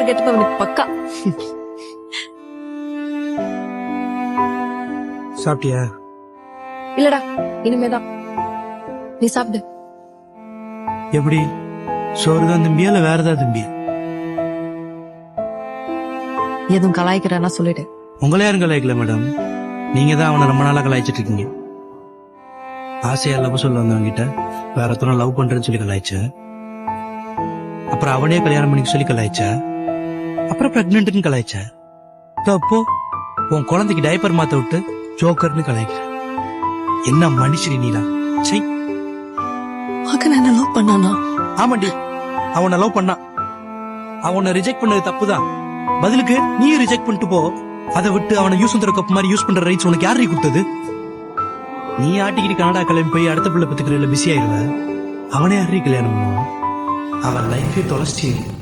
கெட்டப்ப அவனுக்கு பக்கா. சாப்பிட்டியா? இல்லடா, இனிமேதான். நீ சாப்பிடு. எப்படி? சோறு தான் திம்பியா இல்ல வேற ஏதாவது திம்பியா? எதுவும் கலாய்க்கிறேன்னா சொல்லிடு. உங்களை யாரும் கலாய்க்கல மேடம், நீங்க தான் அவனை ரொம்ப நாளா கலாய்ச்சிட்டு இருக்கீங்க. ஆசையா லவ் சொல்ல வந்தவங்கிட்ட வேற ஒருத்தரும் லவ் பண்றேன்னு சொல்லி கலாய்ச்ச. அப்புறம் அவனே கல்யாணம் பண்ணிக்க சொல்லி கலாய்ச்ச. அப்புறம் பிரெக்னன்ட்னு கலாய்ச்ச. அப்போ உன் குழந்தைக்கு டைப்பர் மாத்த விட்டு ஜோக்கர்னு கலாய்க்கிற. என்ன மனுஷரி நீலா? சை. மகன் என்ன லவ் பண்ணானா? ஆமாண்டி, அவனை லவ் பண்ணான். அவனை ரிஜெக்ட் பண்ணது தப்புதான். பதிலுக்கு நீ ரிஜெக்ட் பண்ணிட்டு போ. அதை விட்டு அவனை யூஸ் பண்ற கப் மாதிரி யூஸ் பண்ற ரைட்ஸ் உனக்கு யாரு கொடுத்தது? நீ ஆட்டிக்கிட்டு கனடா கிளம்பி போய் அடுத்த பிள்ளை பத்துக்கிறதுல பிஸி ஆயிடுவ. அவனே யாரையும் கல்யாணம் பண்ணுவான். அவன் லைஃபே தொலைச்சிட்டு